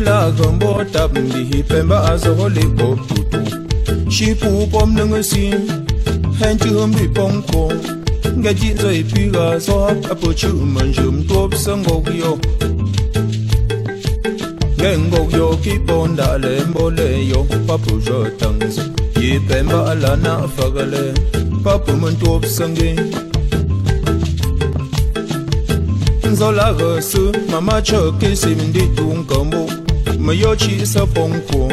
la gambo tab ndi pemba azole ko tutu shipu pom nang sin han chum bi pong ko ngaji zoi pi ga so apo chu man jum top sang go yo ngengo yo ki bonda le mbole yo papu jo tangs yi pemba ala na fagale papu man top sangi zola resu mama choki simindi tung kambo mayo chi sa pongko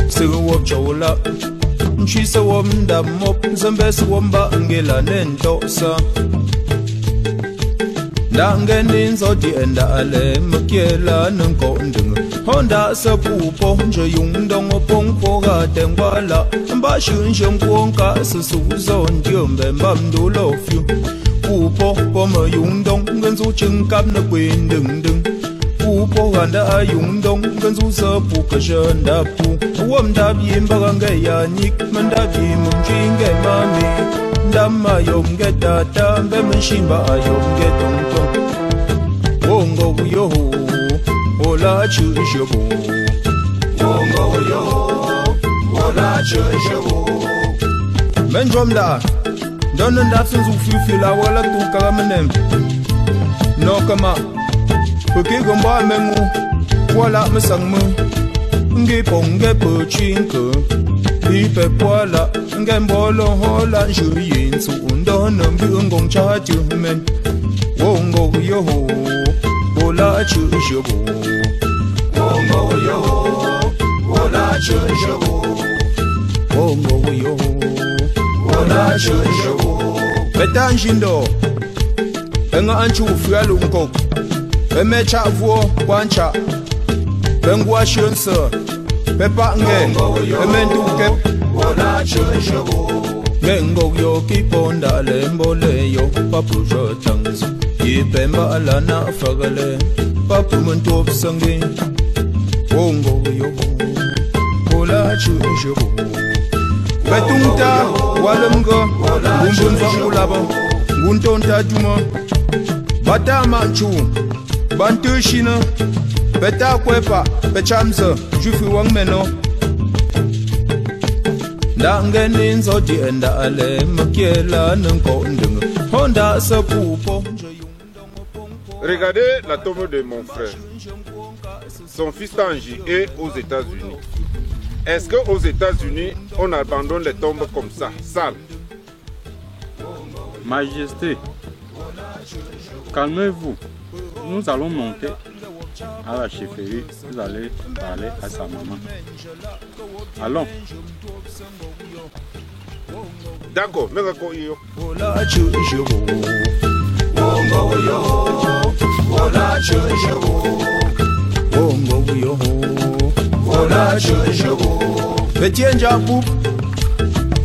se wo chola chi sa wom da mop zambe sa womba ngela nento sa dangenin zo di enda ale mkiela nang ko ndung honda sa pupo je yung dong pong po ga teng bala ba shun shun kwong ka su su zo ndiom ben bam do love you pupo po ma yung dong gan zu chung kap na quên đừng đừng pupo gan da yung dong gan zu sa pu ka shen da pu wom da bim ba gan ga ya nik man da bim mum jing ga ma mi dam ma yom ga da da be man shin ba yom ga dong dong wong go yo ola chu je bo wong go yo ola chu je bo men drum da don da sun zu fi la wala tu ka menem no kama porque gomba mengu wala mesang mu ngi ponge po chinko bi pe wala ngembolo hola ju yin su ndo no bi ngong cha ju men wongo yo wala chu je bo wongo yo wala chu je bo wongo yo wala chu je bo betanjindo enga anchu fualu nkok emecha vuo kwancha bengwa shunsa pepa nge emendu kep wala chu je bo ngengo yo kiponda lembo le yo papu jo tangs yipemba ala na fagale papu mentop sangi wongo yo wala chu je bo betunta walemgo ngumbun fangulaba nguntonta juma batama chu bantushina beta kwepa bechamza jufi wangmeno dangenin zo di enda ale makiela nko ndung honda sa pupo. Regardez la tombe de mon frère. Son fils Tangi est aux États-Unis. Est-ce qu'aux États-Unis, on abandonne les tombes comme ça, sales? Majesté, calmez-vous. Nous allons monter à la chefferie. Vous allez parler à sa maman. Allons. D'accord, mais d'accord, yo. Betienja pup,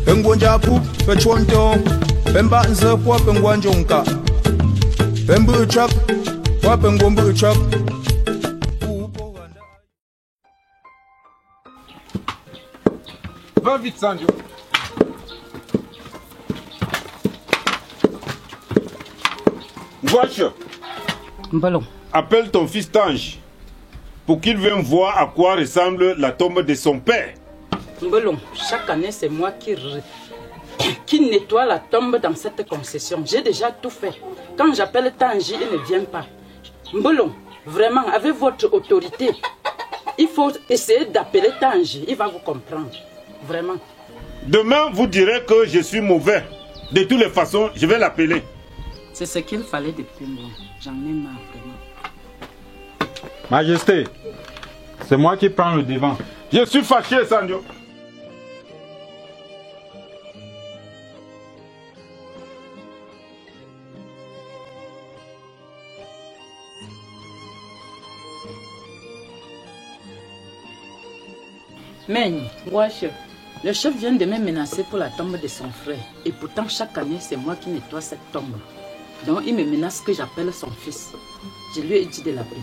pengonja pup, pechonto, pemba nze kwa pengwanjonka, pembu chak, kwa pengombu chak. Va vite, Sandio. Voiture. Mballon. Appelle ton fils Tangi pour qu'il vienne voir à quoi ressemble la tombe de son père. Mballon, chaque année, c'est moi qui nettoie la tombe dans cette concession. J'ai déjà tout fait. Quand j'appelle Tangi, il ne vient pas. Mballon, vraiment, avec votre autorité, il faut essayer d'appeler Tangi. Il va vous comprendre. Vraiment. Demain, vous direz que je suis mauvais. De toutes les façons, je vais l'appeler. C'est ce qu'il fallait depuis moi. J'en ai marre, vraiment. Majesté, c'est moi qui prends le devant. Je suis fâché, Sandio. Mais, le chef vient de me menacer pour la tombe de son frère. Et pourtant, chaque année, c'est moi qui nettoie cette tombe. Donc, il me menace que j'appelle son fils. Je lui ai dit de l'appeler.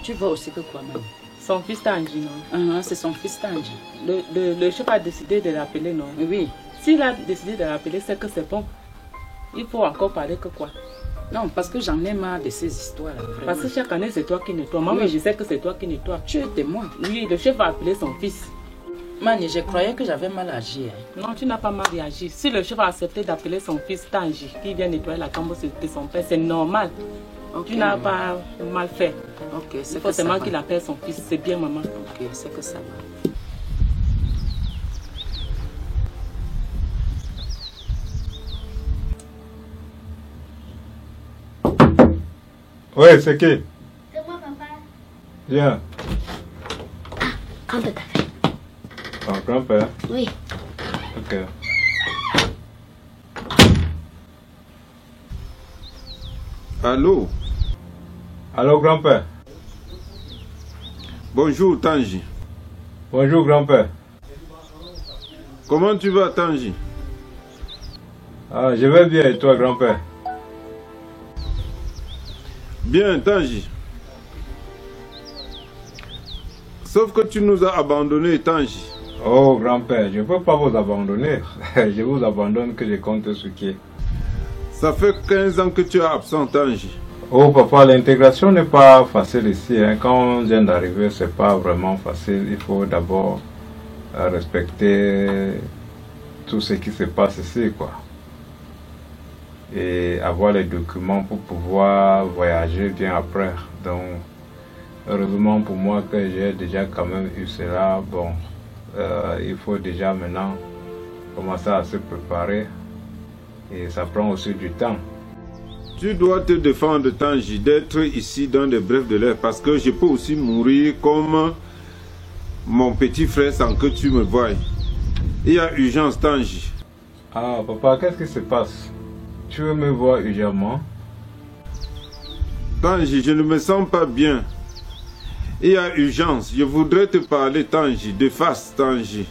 Tu vois aussi que quoi, maman? Son fils Tangi, non? C'est son fils Tangi. Le chef a décidé de l'appeler, non? Oui. S'il a décidé de l'appeler, c'est que c'est bon. Il faut encore parler que quoi? Non, parce que j'en ai marre de ces histoires-là. Parce que chaque année, c'est toi qui nettoies. Maman, je sais que c'est toi qui nettoies. Tu es témoin. Oui, le chef a appelé son fils. Mani, je croyais que j'avais mal agi. Non, tu n'as pas mal réagi. Si le chef a accepté d'appeler son fils Tangi, qui vient nettoyer la tombe de son père, c'est normal. Okay. Tu n'as pas mal fait. Ok, c'est forcément qu'il appelle son fils. C'est bien, maman. Ok, c'est que ça va. Oui, c'est qui? C'est moi, papa. Viens. Grand-père. Oh, grand-père? Oui. Ok. Allô? Allô, grand-père? Bonjour, Tangi. Bonjour, grand-père. Comment tu vas, Tangi? Ah, je vais bien, et toi, grand-père? Bien, Tangi. Sauf que tu nous as abandonnés, Tangi. Oh, grand-père, je ne peux pas vous abandonner. Je vous abandonne que je compte sur qui. Ça fait 15 ans que tu es absent, Tangi. Oh, papa, l'intégration n'est pas facile ici. Hein. Quand on vient d'arriver, ce n'est pas vraiment facile. Il faut d'abord respecter tout ce qui se passe ici, quoi. Et avoir les documents pour pouvoir voyager bien après. Donc, heureusement pour moi que j'ai déjà quand même eu cela. Bon, il faut déjà maintenant commencer à se préparer. Et ça prend aussi du temps. Tu dois te défendre, Tangi, d'être ici dans des brefs de l'air. Parce que je peux aussi mourir comme mon petit frère sans que tu me voies. Il y a urgence, Tangi. Ah, papa, qu'est-ce qui se passe? Tu veux me voir urgemment? Tangi, je ne me sens pas bien. Il y a urgence. Je voudrais te parler, Tangi, de face, Tangi.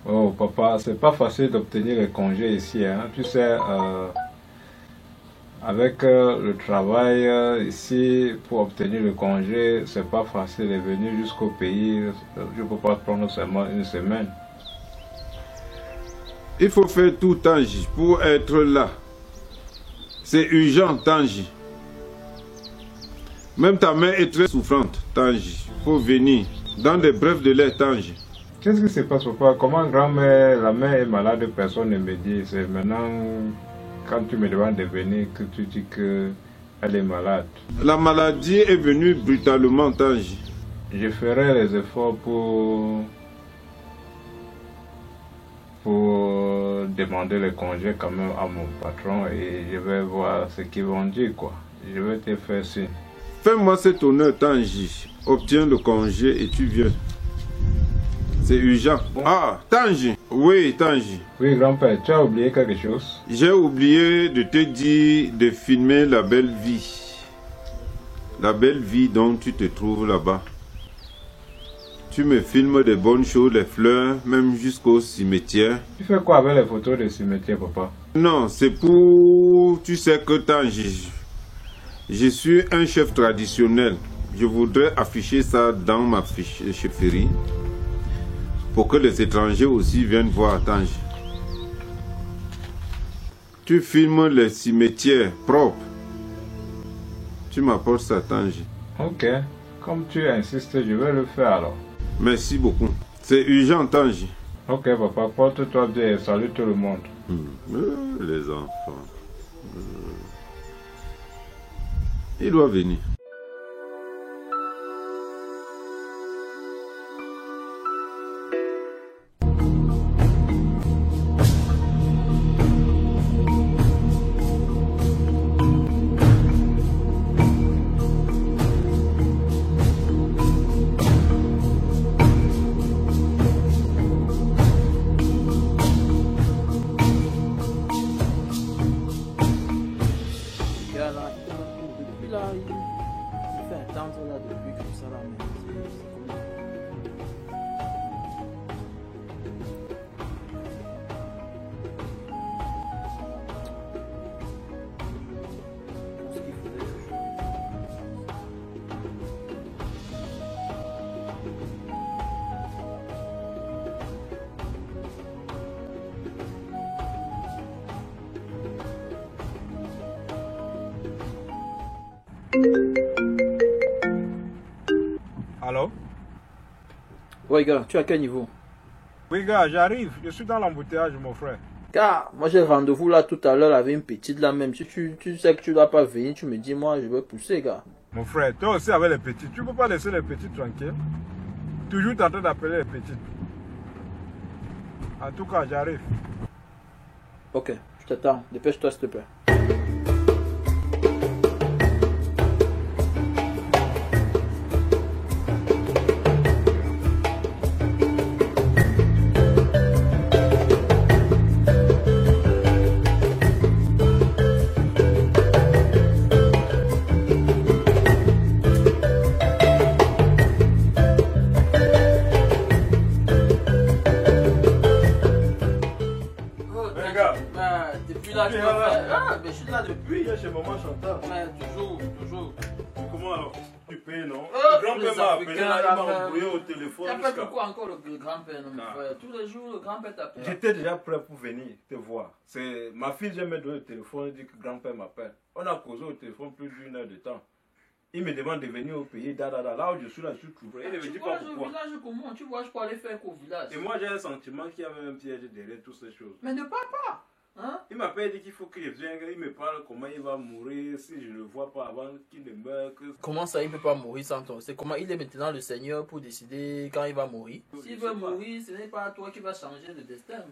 Oh, papa, c'est pas facile d'obtenir les congés ici. Hein. Tu sais, avec le travail ici, pour obtenir le congé, c'est pas facile de venir jusqu'au pays. Je ne peux pas prendre seulement une semaine. Il faut faire tout, Tangi, pour être là. C'est urgent, Tangi. Même ta mère est très souffrante, Tangi. Il faut venir dans des brefs de l'air, Tangi. Qu'est-ce qui se passe, papa? Comment grand-mère, la mère est malade, personne ne me dit. C'est maintenant, quand tu me demandes de venir, que tu dis qu'elle est malade. La maladie est venue brutalement, Tangi. Je ferai les efforts pour demander le congé quand même à mon patron et je vais voir ce qu'ils vont dire, quoi. Je vais te faire signe. Fais-moi cet honneur, Tangi. Obtiens le congé et tu viens. C'est urgent. Bon. Ah, Tangi. Oui, Tangi. Oui, grand-père, tu as oublié quelque chose? J'ai oublié de te dire de filmer la belle vie. La belle vie dont tu te trouves là-bas. Tu me filmes des bonnes choses, les fleurs, même jusqu'au cimetière. Tu fais quoi avec les photos des cimetières, papa? Non, c'est pour... Tu sais que Tangi, je suis un chef traditionnel. Je voudrais afficher ça dans ma chefferie. Pour que les étrangers aussi viennent voir, Tangi. Tu filmes les cimetières propres. Tu m'apportes ça, Tangi. Ok. Comme tu insistes, je vais le faire alors. Merci beaucoup. C'est urgent, Tangi. Ok, papa. Porte-toi bien et salut tout le monde. Les enfants. Il doit venir. Allô? Ouais, gars, tu es à quel niveau? Oui, gars, j'arrive. Je suis dans l'embouteillage, mon frère. Car moi j'ai rendez-vous là tout à l'heure avec une petite là même. Si tu sais que tu dois pas venir, tu me dis moi je vais pousser, gars. Mon frère, toi aussi avec les petits, tu peux pas laisser les petits tranquilles. Toujours en train d'appeler les petits. En tout cas, j'arrive. Ok, je t'attends. Dépêche-toi s'il te plaît. Depuis là, mais je suis là depuis. Chez maman Chantal. Mais toujours. Comment alors? Tu payes, non? Le grand-père m'a appelé, là, il m'a embrouillé au téléphone. T'appelles pourquoi encore le grand-père, non, mon frère? Tous les jours, le grand-père t'appelle. J'étais déjà prêt pour venir te voir. C'est ma fille, j'ai mis le téléphone, elle dit que grand-père m'appelle. On a causé au téléphone plus d'une heure de temps. Il me demande de venir au pays, Là où je suis là, je suis trouvé. Il ne me dit pas pourquoi. Tu vois, village comment? Tu vois, je peux aller faire qu'au village. Et moi, j'ai un sentiment qu'il y a même un piège derrière toutes ces choses. Mais ne parle pas. Hein? Il m'appelle, dit qu'il faut que je vienne, il me parle comment il va mourir, si je ne le vois pas avant qu'il ne meure. Comment ça, il ne peut pas mourir sans toi? C'est comment il est maintenant le Seigneur pour décider quand il va mourir? S'il veut mourir, ce n'est pas toi qui vas changer le destin.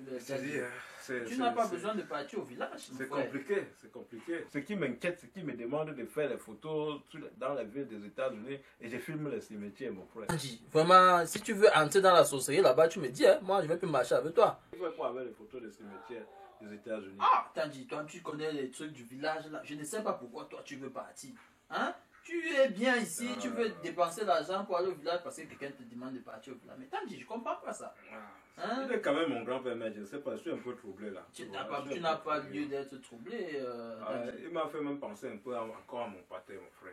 Tu n'as pas besoin de partir au village. C'est compliqué, c'est compliqué. Ce qui m'inquiète, c'est qu'il me demande de faire les photos dans la ville des États-Unis et je filme les cimetières, mon frère. Vraiment, si tu veux entrer dans la sorcellerie là-bas, tu me dis, hein, moi je vais plus marcher avec toi. Il faut quoi avec les photos des cimetières des États-Unis? Ah, Tanji, toi tu connais les trucs du village là. Je ne sais pas pourquoi toi tu veux partir. Hein? Tu es bien ici, tu veux dépenser l'argent pour aller au village parce que quelqu'un te demande de partir au village. Mais Tanji, je comprends pas ça. Hein? Il est quand même mon grand-père, mais je ne sais pas, je suis un peu troublé là. Tu n'as pas lieu d'être troublé. Il m'a fait même penser un peu encore à mon pâté, mon frère.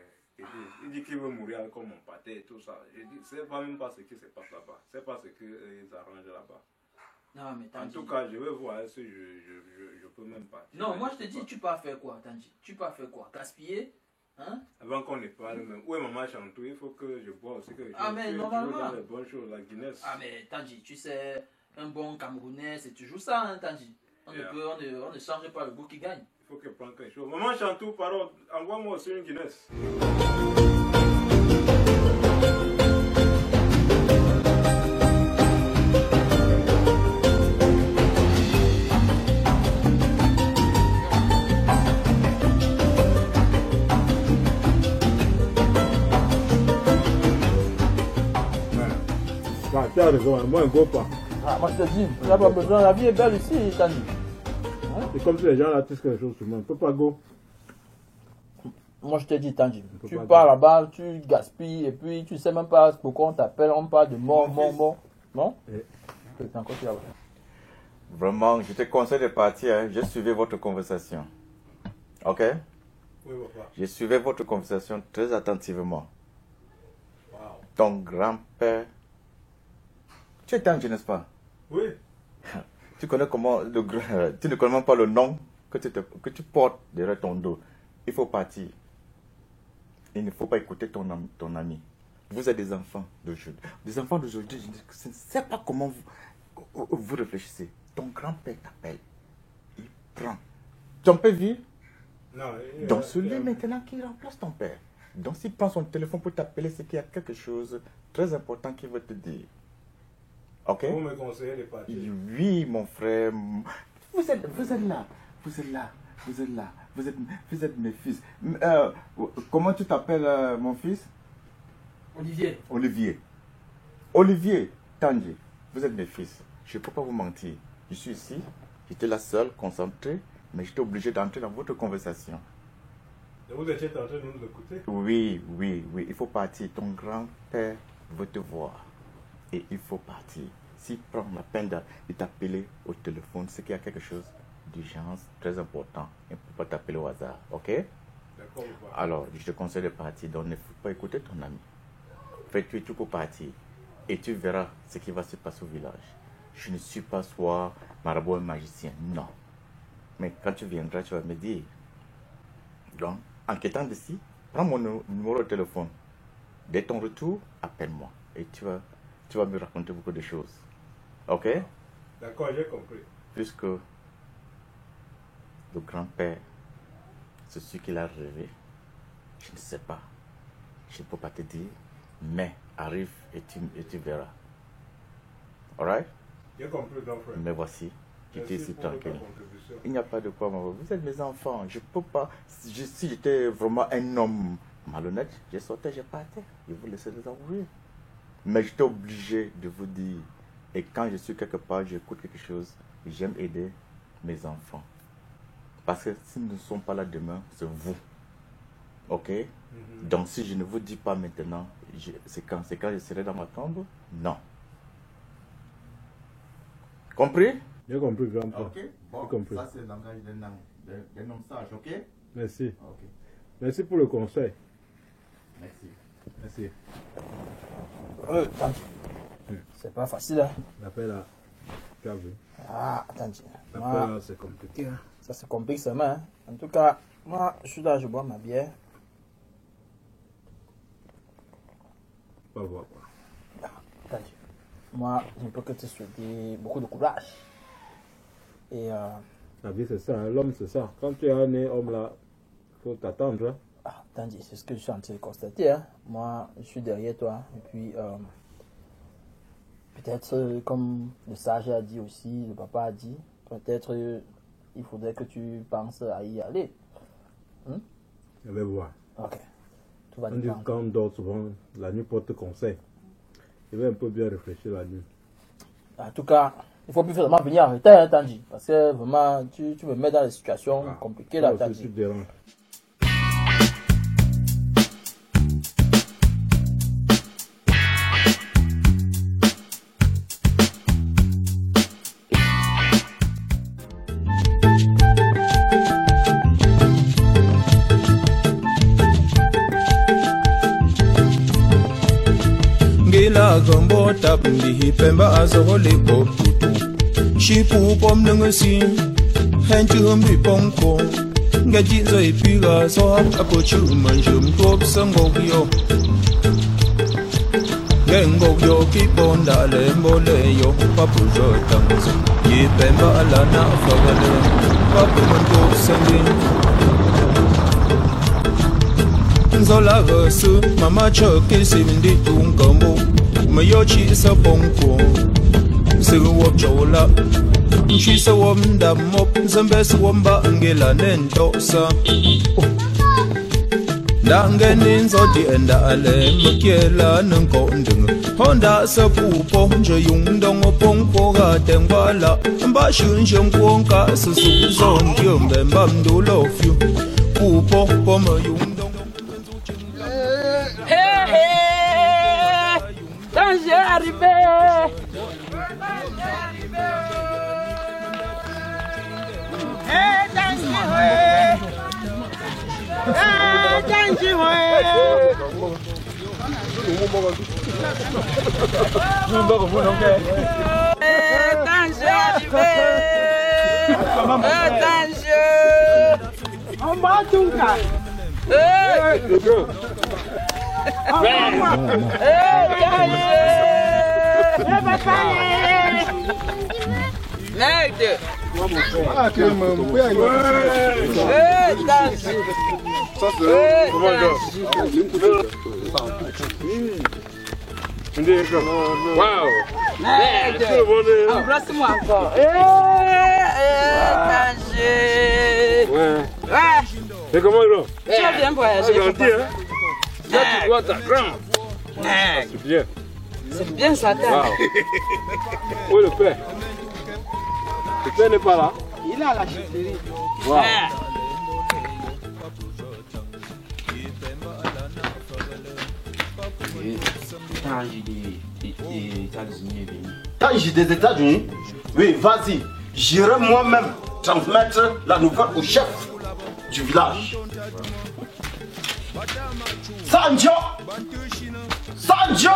Il dit qu'il veut mourir comme mon pâté et tout ça. Je dis, c'est pas même pas ce qui se passe là-bas. C'est pas ce qu'ils arrangent là-bas. Non, mais Tanji, en tout cas, je vais voir si je peux même partir. Non, moi je te dis, tu peux faire quoi, Tanji? Tu peux faire quoi? Gaspiller? Hein? Avant qu'on ne parle même. Où est maman Chantou? Il faut que je bois aussi. Mais normalement. Les bonnes choses, la Guinness. Mais Tanji, tu sais, un bon Camerounais, c'est toujours ça, hein, Tanji. On ne change pas le goût qui gagne. Il faut que je prenne quelque chose. Maman Chantou, pardon, envoie-moi aussi une Guinness. Tu as raison, moi un go pas. Moi je te dis, tu n'as pas besoin, la vie est belle ici, Tanji. C'est comme si les gens là tissent quelque chose sur moi. On ne peut pas go. Moi je te dis, Tanji, tu pars là-bas, tu gaspilles et puis tu sais même pas pourquoi on t'appelle, on parle de mort. Non? C'est encore là. Vraiment, je te conseille de partir. Hein. Je suivais votre conversation. Ok? Oui, papa. Je suivais votre conversation très attentivement. Wow. Ton grand-père. Tu es Tanji, n'est-ce pas? Oui. Tu connais comment tu ne connais même pas le nom que tu portes derrière ton dos. Il faut partir. Il ne faut pas écouter ton ami. Vous êtes des enfants d'aujourd'hui. Des enfants d'aujourd'hui, je ne sais pas comment vous réfléchissez. Ton grand-père t'appelle. Il prend. Ton père vit? Non. Donc celui maintenant qui remplace ton père. Donc s'il prend son téléphone pour t'appeler, c'est qu'il y a quelque chose de très important qu'il veut te dire. Ok? Vous me conseillez de partir? Oui, mon frère. Vous êtes là. Vous êtes mes fils. Comment tu t'appelles, mon fils? Olivier, Tanji, vous êtes mes fils. Je ne peux pas vous mentir. Je suis ici. J'étais la seule, concentrée, mais j'étais obligé d'entrer dans votre conversation. Et vous étiez en train de nous écouter? Oui. Il faut partir. Ton grand-père veut te voir. Et il faut partir. S'il prend la peine de t'appeler au téléphone, c'est qu'il y a quelque chose d'urgence très important. Il ne peut pas t'appeler au hasard. Ok? D'accord. Alors, je te conseille de partir. Donc, ne faut pas écouter ton ami. Fais-tu tout pour partir. Et tu verras ce qui va se passer au village. Je ne suis pas soit marabout et magicien. Non. Mais quand tu viendras, tu vas me dire. Donc, en quittant d'ici, Prends mon numéro de téléphone. Dès ton retour, appelle-moi. Et tu vas me raconter beaucoup de choses. Ok? D'accord, j'ai compris. Puisque le grand-père, c'est ce qu'il a rêvé, je ne sais pas. Je ne peux pas te dire, mais arrive et tu verras. Alright? J'ai compris, grand frère. Mais voici, j'étais ici tranquille. Contribution. Il n'y a pas de quoi, maman. Vous êtes mes enfants. Je peux pas. Si j'étais vraiment un homme malhonnête, je sortais, je partais. Je vous laissais les envoyer. Mais j'étais obligé de vous dire. Et quand je suis quelque part, j'écoute quelque chose, j'aime aider mes enfants. Parce que s'ils ne sont pas là demain, c'est vous. Ok? Donc si je ne vous dis pas maintenant, c'est quand je serai dans ma tombe? Non. Compris? J'ai compris, grand-père. Ok, bon, j'ai compris. ça c'est le langage d'un homme sage, ok? Merci. Ok, Merci pour le conseil. merci. Merci. Attends. C'est pas facile, hein. L'appel là, tu as vu. Ah, attendez. L'appel là, c'est compliqué. Hein. Ça se complique seulement. Hein. En tout cas, moi, je suis là, je bois ma bière. Pas voir quoi. Attendez. Moi, je ne peux que te souhaiter beaucoup de courage. Et La vie, c'est ça. Hein. L'homme, c'est ça. Quand tu es un né homme là, il faut t'attendre. Hein. attendez, c'est ce que je suis en train de constater. Hein. Moi, je suis derrière toi. Et puis, peut-être, comme le sage a dit aussi, le papa a dit, peut-être il faudrait que tu penses à y aller. Je vais voir. Ok. Tout va On dit dépendre. quand on dort souvent, la nuit porte conseil. Je vais un peu bien réfléchir la nuit. En tout cas, il faut plus vraiment venir arrêter, hein, Tanji. Parce que vraiment, tu me mets dans des situations compliquées là, Ça, Tanji. c'est dérange. Gila gombo tap ndi pemba azole botutu shipu pom nangasi henchu mbi pongko ngaji zo ipiga so apochu manjum top sangogyo ngengogyo kibonda le mbole yo papu jo tanzo yi pemba alana fagale papu manjop sangi Zola versu, mama choki simdi tungambo Mayochi sa bonko Sigu wop chola Shi sa wom damop Zambe sa womba ngela nentosa Dangenin zodi enda ale Makiela nengko ndeng Honda sa pupo Je yung dongo pongko ga tengwala Mba shun shun kwonka Sa su zon Kyumbe mbamdu love you Pupo poma yung Danger arrivé. Merde! Ah, tu me ça c'est comment waouh! Merde! Embrasse-moi encore. Danger! Ouais. C'est comment là? Tu vas bien voyager. Gentil, hein? Là, tu dois t'apprendre. C'est bien. C'est bien ça, Waouh! Où est le père? Le père n'est pas là? Il a la chefferie. Waouh! Tanji des États-Unis? Oui, vas-y. J'irai moi-même transmettre la nouvelle au chef du village. Sanjo! Sanjo!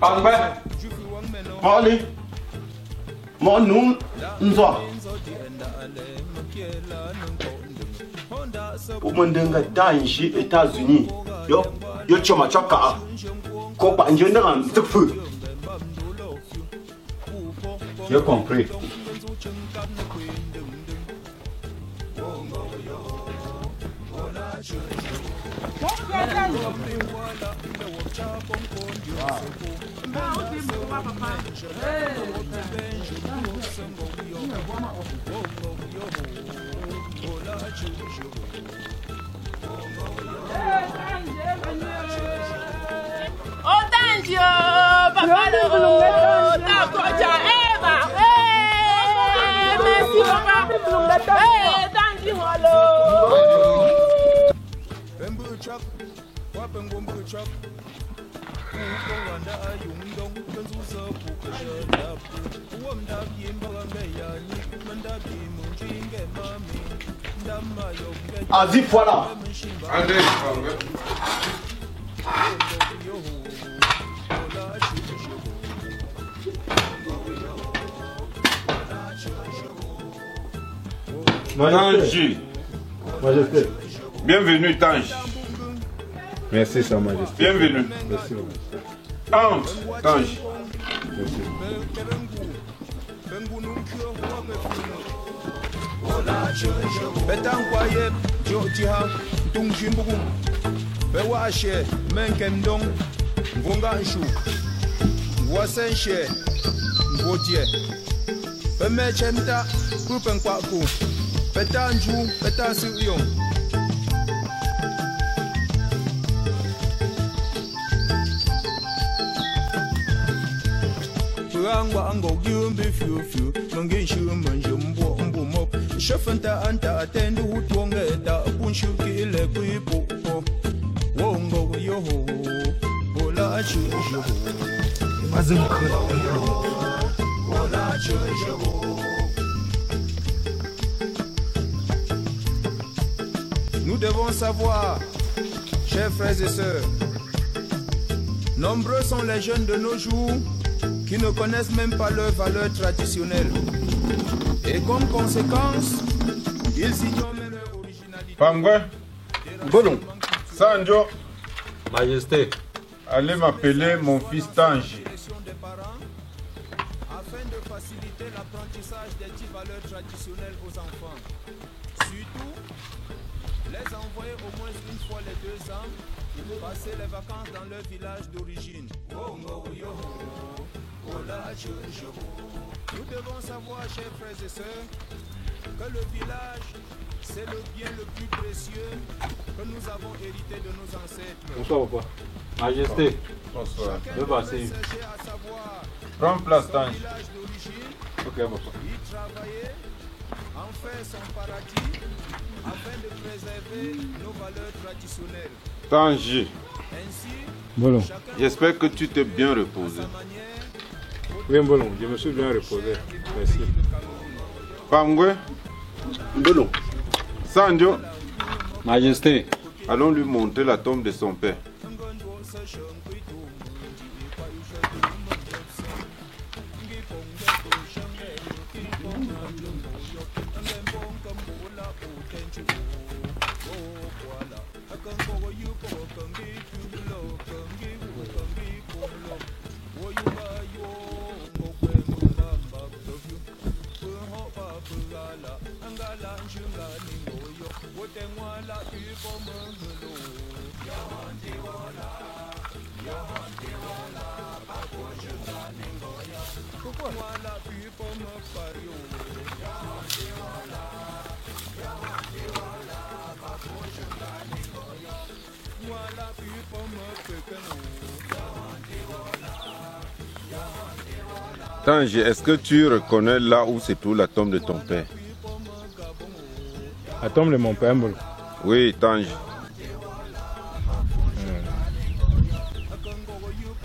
Albert! Allez! Mon nom, Nzo. pour me denga Tangi États-Unis yo choma chaka ko pa njenda ngam tfu j'ai compris. Oh Tangi, papa merci papa. Tangi Azif, voilà. Tangi. Majesté. Bienvenue, Tangi. Merci, Sa Majesté. Bienvenue. Merci. Entre, Tangi. Merci. Betankwaye, Jotiha, Tungshimbugu, Bewashe, Menkendong, Ngonganshu, Wasenshe, Ngotie, Bemechenta, Rupenkwaku, Betanju, Betansiyon. Angwa ango gyumbi fiu fiu mangishu manjumbo mbumop shafanta anta atendu utwongeta punshukile kwipopo wongo yoho bola chujo mazimkhula bola chujo. Nous devons savoir, chers frères et sœurs, nombreux sont les jeunes de nos jours qui ne connaissent même pas leurs valeurs traditionnelles. Et comme conséquence, ils ignorent même leur originalité. Pangwe. Bolon. Sanjo. Majesté. Allez m'appeler mon fils Tangi. Afin de faciliter l'apprentissage des 10 valeurs traditionnelles aux enfants. Surtout, les envoyer au moins une fois les 2 ans pour passer les vacances dans leur village d'origine. Nous devons savoir, chers frères et sœurs, que le village, c'est le bien le plus précieux que nous avons hérité de nos ancêtres. Bonsoir, papa. Majesté. Bonsoir. Le passé. Prends place, Tangi. Ok, papa. Il travaillait en faire son paradis afin de préserver nos valeurs traditionnelles. Tangi. Ainsi, Bolon. J'espère que tu t'es bien reposé. Oui, Bolon, je me suis bien reposé. Merci. Pangwe. Bolon. Sanjo. Majesté. Allons lui montrer la tombe de son père. Tangi, est-ce que tu reconnais là où se trouve la tombe de ton père? La tombe de mon père, Bolon. Oui, Tangi.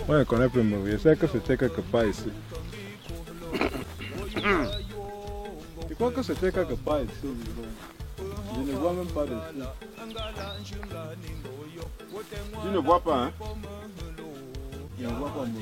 Moi, je connais plus mon. Je sais que c'était quelque part ici. Je crois que c'était quelque part ici. Je ne vois même pas de ici. Tu ne vois pas, hein? Je ne vois pas mon.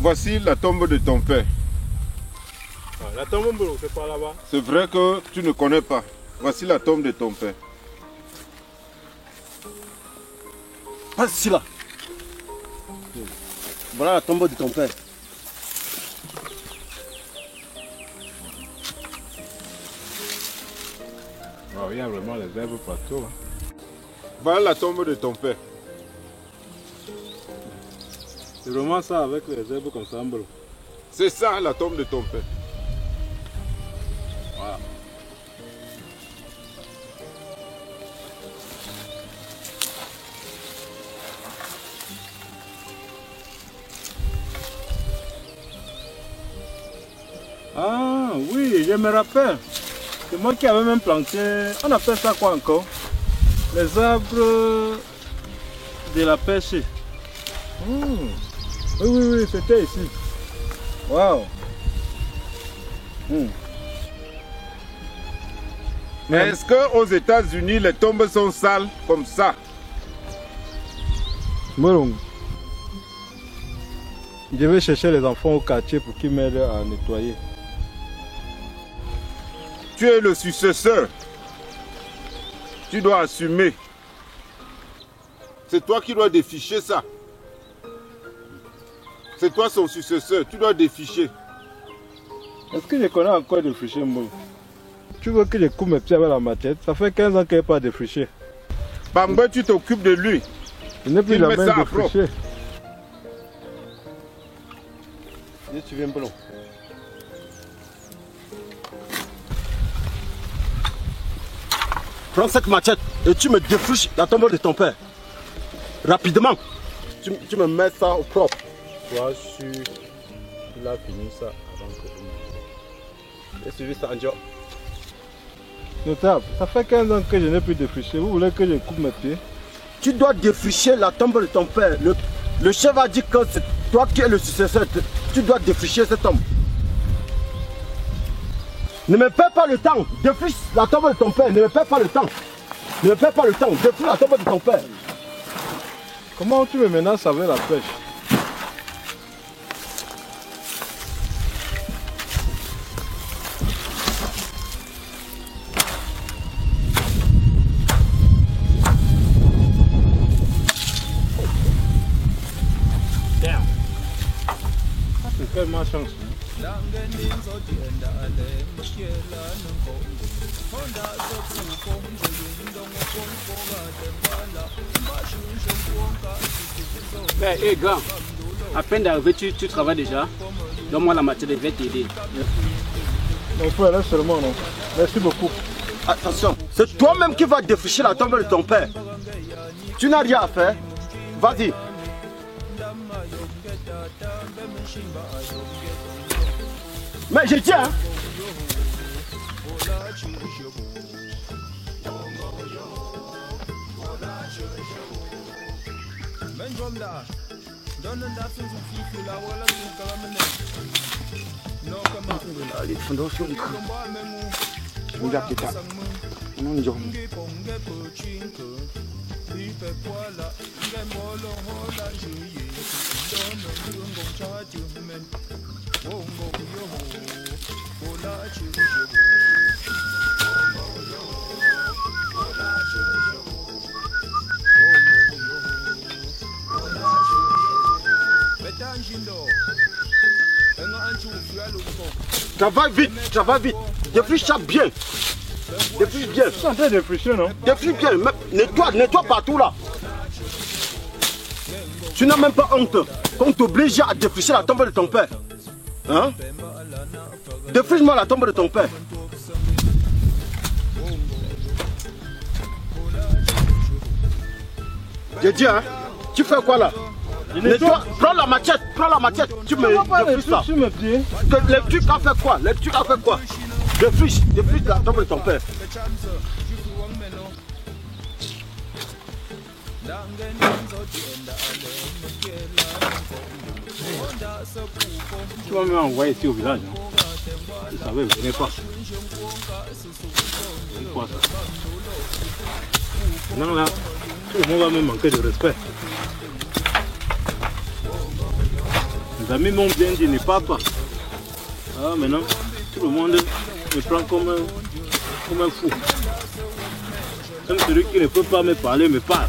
Voici la tombe de ton père. Ah, la tombe, c'est pas là-bas. C'est vrai que tu ne connais pas. Voici la tombe de ton père. Passe ici là. Voilà la tombe de ton père. Oh, il y a vraiment les herbes partout. Hein. Voilà la tombe de ton père. C'est vraiment ça avec les herbes comme ça, Mbolo. C'est ça la tombe de ton père. Voilà. Ah oui, je me rappelle. C'est moi qui avais même planté. On appelle ça quoi encore? Les arbres de la pêche. Oui, c'était ici. Waouh. Mais est-ce qu'aux États-Unis, les tombes sont sales comme ça? Morong. Je vais chercher les enfants au quartier pour qu'ils m'aident à nettoyer. Tu es le successeur. Tu dois assumer. C'est toi qui dois déficher ça. C'est toi son successeur. Tu dois déficher. Est-ce que je connais encore défricher, moi? Tu veux que je coupe mes pieds avec la machette? Ça fait 15 ans qu'il n'est pas défriché. Bambé, tu t'occupes de lui. Il n'est plus Il la met même ça à défriché. Tu viens, Mbolo. Prends cette machette et tu me défriches la tombe de ton père. Rapidement. Tu me mets ça au propre. Sois sûr qu'il a fini ça avant que vous. J'ai suivi ça, Anjo. Notable, ça fait 15 ans que je n'ai plus défriché. Vous voulez que je coupe mes pieds? Tu dois défricher la tombe de ton père. Le chef a dit que c'est toi qui es le successeur. Tu dois défricher cette tombe. Ne me perds pas le temps. Défriche la tombe de ton père. Ne me perds pas le temps. Ne me perds pas le temps. Défriche la tombe de ton père. Comment tu me menaces avec la pêche? Damn. C'est quelle malchance. Ben, hé gars, à peine d'arriver, tu travailles déjà. Donne-moi la matière, je vais t'aider. Mon frère, là seulement, non. Merci beaucoup. Attention, c'est toi-même qui vas défricher la tombe de ton père. Tu n'as rien à faire. Vas-y. Mais je tiens. Hein? Travaille vite, défriche ça bien. Défriche bien. Tu es en train de défricher, non? Défriche bien, nettoie partout là. Tu n'as même pas honte qu'on t'oblige à défricher la tombe de ton père. Hein? Défriche-moi la tombe de ton père. J'ai dit, hein? Tu fais quoi là? Nettoie, prends la machette, tu me défriches ça. Les trucs à faire quoi? Défriche la tombe de ton père. Tu vas m'envoyer ici au village. Hein? Vous savez, venez pas. Quoi ça? Maintenant là, tout le monde va me manquer de respect. Les amis m'ont bien dit ne pas. Ah, maintenant, tout le monde me prend comme un fou. Même celui qui ne peut pas me parler me parle.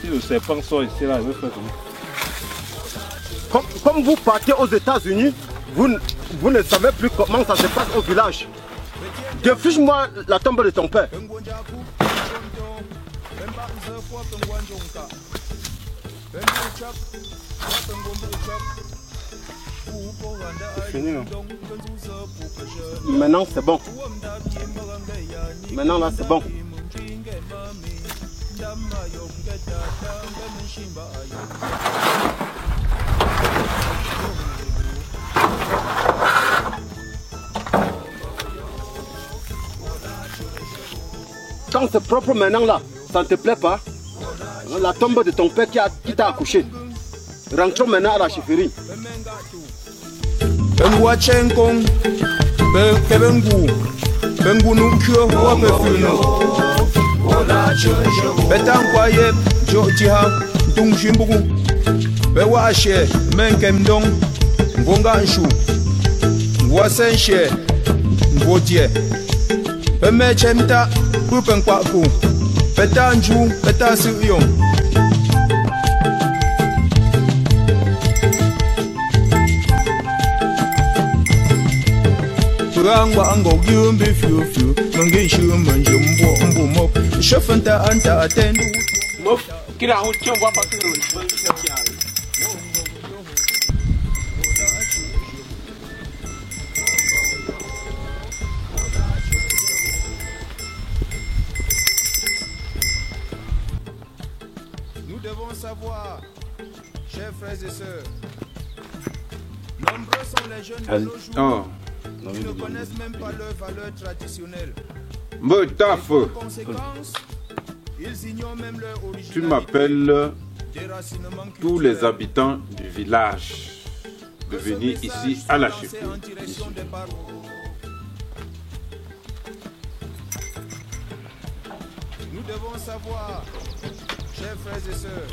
Si le serpent sort ici, là, je vais faire comment? Comme vous partez aux États-Unis, vous ne savez plus comment ça se passe au village. Défriche-moi la tombe de ton père. C'est fini, non? Maintenant, c'est bon. Maintenant, là, c'est bon. Quand c'est propre maintenant là, ça ne te plaît pas? La tombe de ton père qui t'a accouché. Rentrons maintenant à la chefferie. Betangwaye Jojiha Dungshimbugu Bewashe Menkemdong Ngonganshu Ngwasenshe Ngwodie Bemechemta Kupenkwaku Betanju Betasiyong Rangwa ango gyumbi fiu fiu Mangishu manjumbo mbumo Shafanta anta atendu Mof, kila hucho wa bakuru Nous devons savoir, chers frères et sœurs, nombreux sont les jeunes de nos jours qui ne connaissent même pas leurs valeurs traditionnelles. Tu m'appelles tous les habitants du village de venir ici à la chefferie. Nous devons savoir, chers frères et sœurs,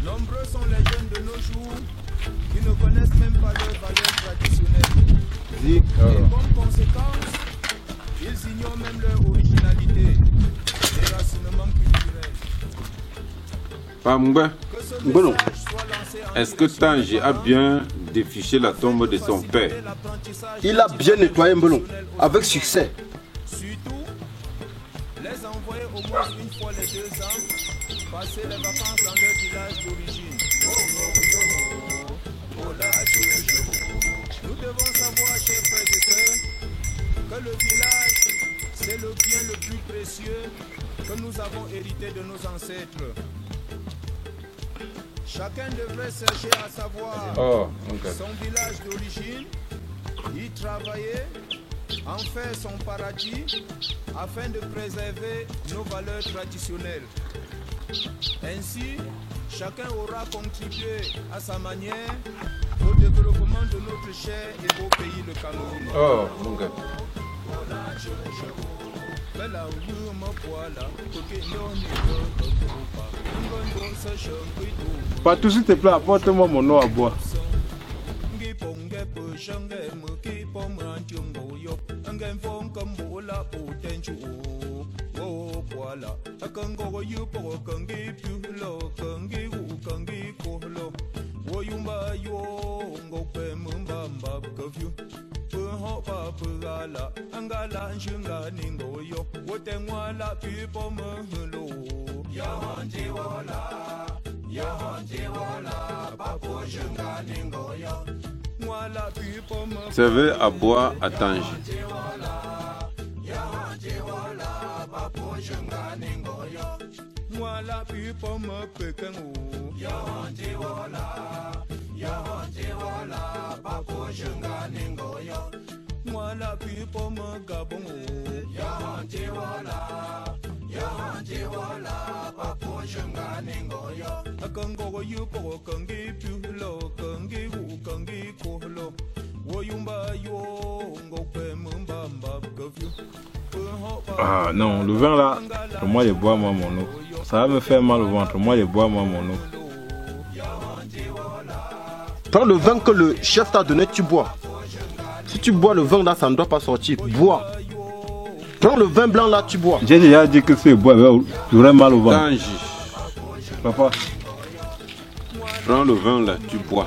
nombreux sont les jeunes de nos jours qui ne connaissent même pas leurs valeurs traditionnelles. Et comme conséquence, ils ignorent même leur originalité, déracinement culturel. Pambe, est-ce que Tangi a bien défiché la tombe de son père? Il a bien nettoyé Mbelon, avec succès. Surtout, les envoyer au moins une fois les 2 ans, passer les vacances dans leur village d'origine. Nous devons savoir, chers frères et sœurs, que le village, c'est le bien le plus précieux que nous avons hérité de nos ancêtres. Chacun devrait chercher à savoir son village d'origine, y travailler, en faire son paradis, afin de préserver nos valeurs traditionnelles. Ainsi, chacun aura contribué à sa manière au développement de notre cher et beau pays, le Cameroun. Oh, mon gars. Patou, s'il te plaît, apporte-moi mon eau à boire. Servez à boire à Tangi. Gabon, Ah non, le vin là, moi je bois moi mon eau. Ça va me faire mal au ventre, moi je bois moi mon eau. Prends le vin que le chef t'a donné, tu bois. Si tu bois le vin là, ça ne doit pas sortir. Bois. Prends le vin blanc là, tu bois. J'ai déjà dit que si je bois, j'aurais mal au ventre. Tangi. Papa. Prends le vin là, tu bois.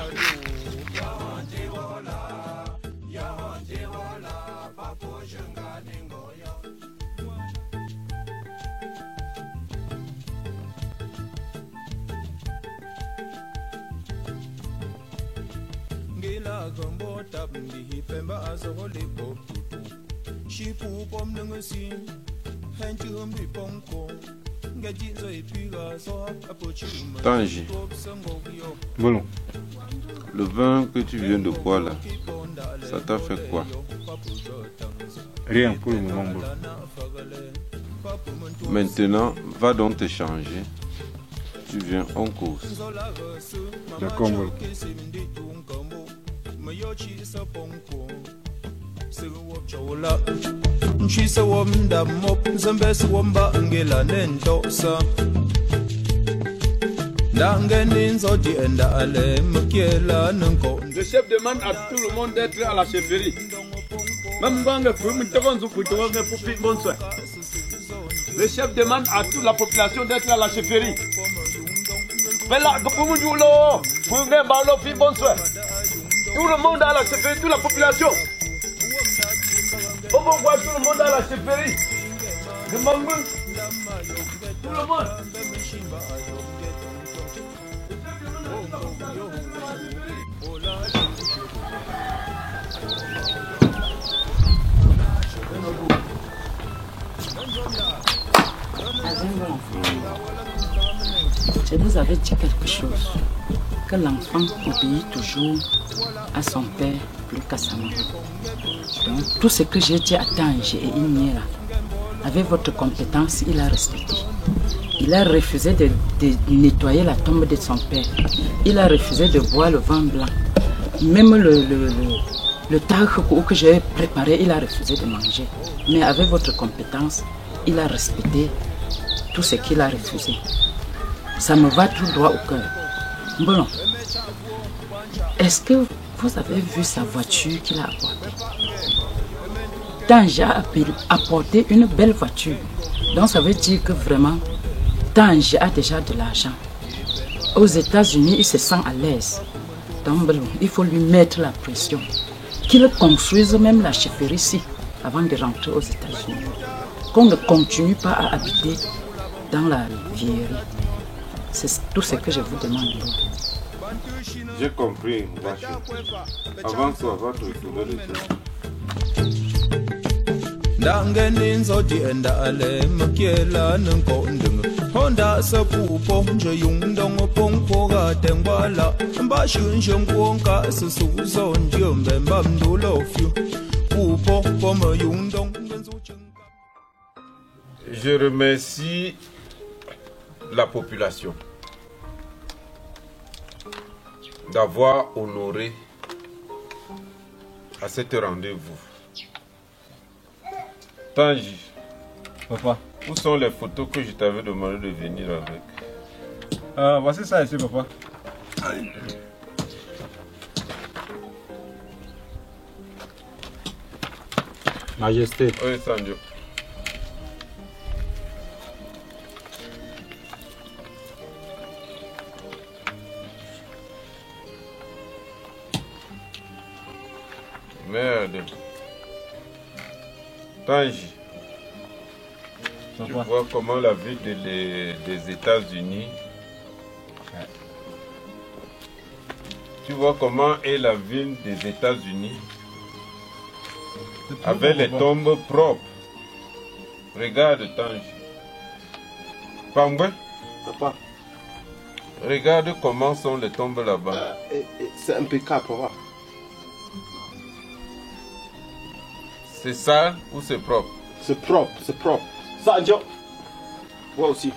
Tangi. Bon. Le vin que tu viens de boire là, ça t'a fait quoi? Rien pour le moment. Maintenant, va donc te changer. Tu viens en course. D'accord, bon. Le chef demande à tout le monde d'être à la chefferie. Même le chef demande à toute la population d'être à la chefferie. Tout le monde à la chefferie, toute la population. On va voir tout le monde à la chefferie. Tout le monde. Je vous avais dit quelque chose, que l'enfant obéit toujours à son père plus qu'à sa maman. Donc, tout ce que j'ai dit à Tangi et Inyera, avec votre compétence, il a respecté. Il a refusé de nettoyer la tombe de son père. Il a refusé de boire le vin blanc. Même le tagh que j'ai préparé, il a refusé de manger. Mais avec votre compétence, il a respecté tout ce qu'il a refusé. Ça me va tout droit au cœur. Bon, est-ce que vous avez vu sa voiture qu'il a apportée? Tangi a apporté une belle voiture. Donc ça veut dire que vraiment, Tangi a déjà de l'argent. Aux États-Unis, il se sent à l'aise. Donc il faut lui mettre la pression. Qu'il construise même la chefferie ici avant de rentrer aux États-Unis. Qu'on ne continue pas à habiter dans la vieillerie. C'est tout ce que je vous demande. J'ai compris, Vache. Avant ça, va te retrouver le truc. Ndangeni nzodienda ale mkiela nkondeng Honda sapupo nje yungdong pongpo ga tengwala Mba shunsheng kuonka susuzo njombe mba mdulofyu Pupo poma yungdong. Je remercie la population d'avoir honoré à cet rendez-vous. Tangi, papa, où sont les photos que je t'avais demandé de venir avec? Voici ça ici, papa. Majesté. Oui, Sanjo. Merde. Tangi, tu vois comment la ville des États-Unis, tu vois comment est la ville des États-Unis avec les tombes propres. Regarde Tangi. Pamboué, papa. Regarde comment sont les tombes là-bas. C'est impeccable, papa. C'est sale ou c'est propre? C'est propre, c'est propre. Ça, Dieu. Moi aussi.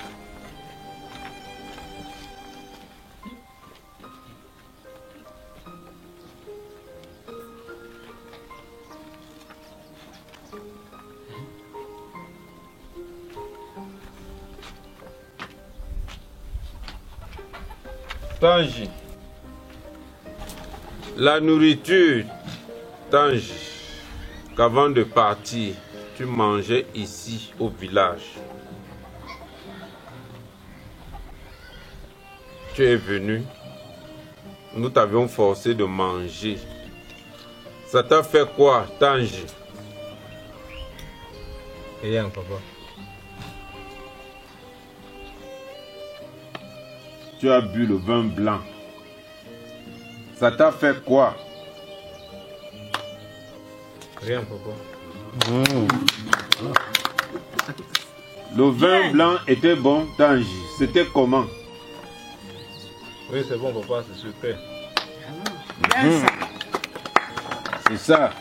Tangi. La nourriture, Tangi, qu'avant de partir, tu mangeais ici au village. Tu es venu, nous t'avions forcé de manger. Ça t'a fait quoi, Tangi? Rien, papa. Tu as bu le vin blanc. Ça t'a fait quoi? Rien, papa. Le vin blanc était bon, Tangi. C'était comment? Oui, c'est bon, papa, c'est super. C'est ça.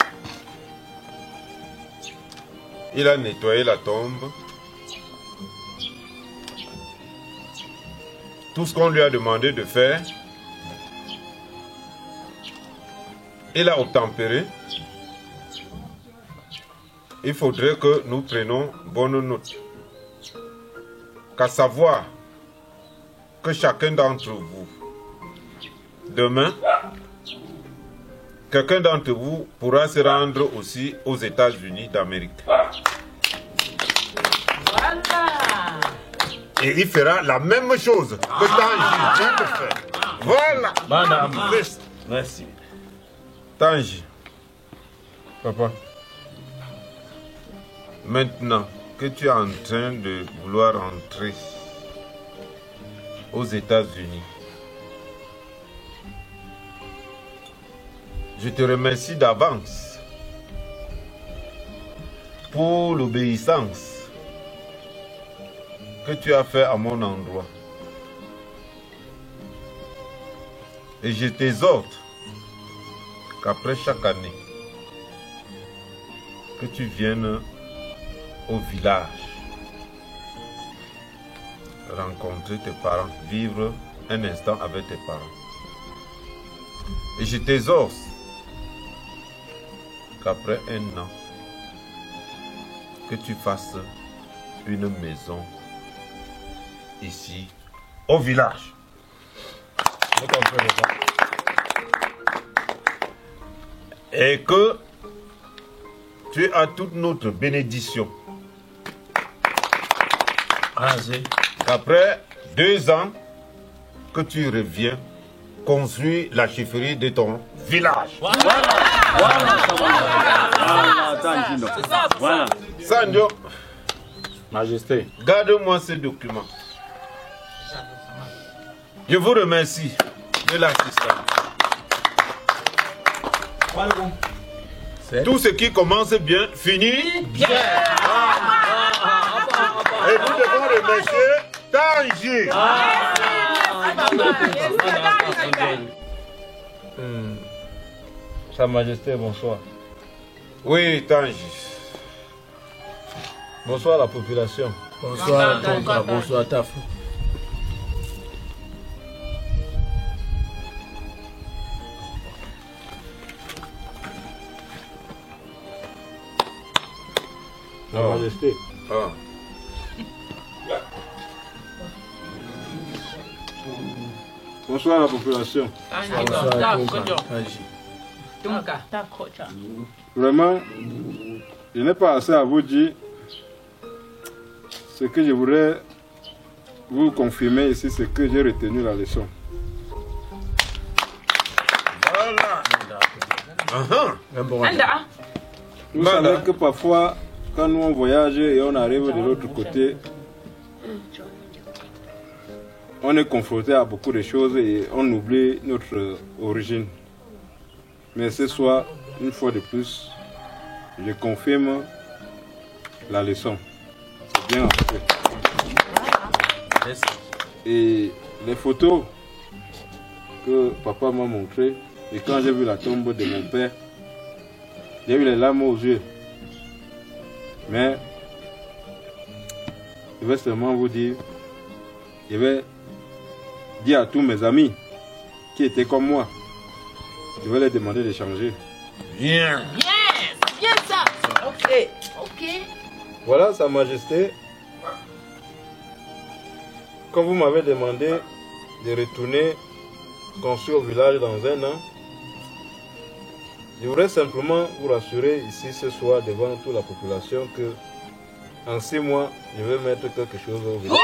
Il a nettoyé la tombe. Tout ce qu'on lui a demandé de faire, il a obtempéré. Il faudrait que nous prenions bonne note. Qu'à savoir que chacun d'entre vous, demain, quelqu'un d'entre vous pourra se rendre aussi aux États-Unis d'Amérique. Voilà. Et il fera la même chose que Tangi vient de faire. Voilà. Madame. Merci. Tangi, Papa. maintenant que tu es en train de vouloir entrer aux États-Unis, je te remercie d'avance pour l'obéissance que tu as fait à mon endroit. Et je t'exhorte qu'après chaque année, que tu viennes au village rencontrer tes parents, vivre un instant avec tes parents. Et je t'exhorte qu'après un an, que tu fasses une maison ici au village. Et que tu as toute notre bénédiction. Après 2 ans, que tu reviens construire la chefferie de ton village. Voilà. Sanjo, Majesté. garde-moi ces documents. Je vous remercie de l'assistance. Tout ce qui commence bien, finit bien. Et nous devons remercier Tangi. Sa Majesté, bonsoir. Oui, Tangi. Bonsoir la population. Bonsoir, Tonka. Bonsoir, Tafou. Sa Majesté. Ah. Bonsoir la population. Vraiment, je n'ai pas assez à vous dire. Ce que je voudrais vous confirmer ici, c'est que j'ai retenu la leçon. Voilà. Vous savez que parfois, quand nous on voyage et on arrive de l'autre côté, on est confronté à beaucoup de choses et on oublie notre origine. Mais ce soir, une fois de plus, je confirme la leçon. C'est bien fait. Et les photos que papa m'a montrées, et quand j'ai vu la tombe de mon père, j'ai eu les larmes aux yeux. Mais je vais seulement vous dire, je vais dire à tous mes amis qui étaient comme moi, je vais leur demander de changer. Bien. Bien ça. Ok. Voilà, Sa Majesté. Quand vous m'avez demandé de retourner construire au village dans un an. Je voudrais simplement vous rassurer ici ce soir devant toute la population que en 6 mois, je vais mettre quelque chose au village.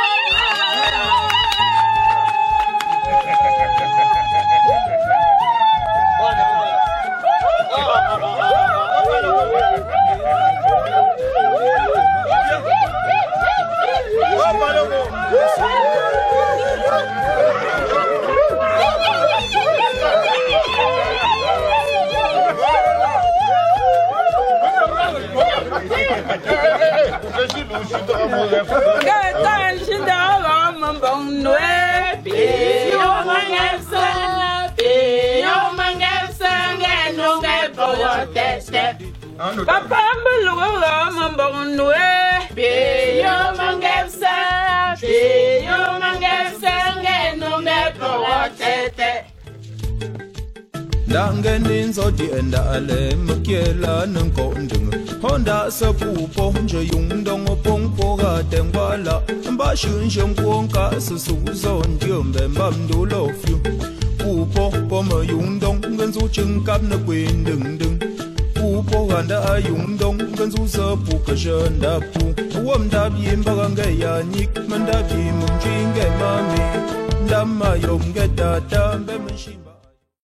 Papa mbulunga mambonwe be yo mangefsa be yo mangefsa ngeno meprotete Dangen inzodi endale mkiela nkondung Honda sapupo nje yungdong opongpo ga tengwala Mba shunjem kuonka susuzo ndiombe mbamdulo fyu Pupo poma yungdong ngenzu chingkap na kwindung dung Pupo ganda ayungdong ngenzu sapuka shanda pu Wamdabi mbaga yanyik mandabi mumjinge mami Ndama yomge tata mbe mshim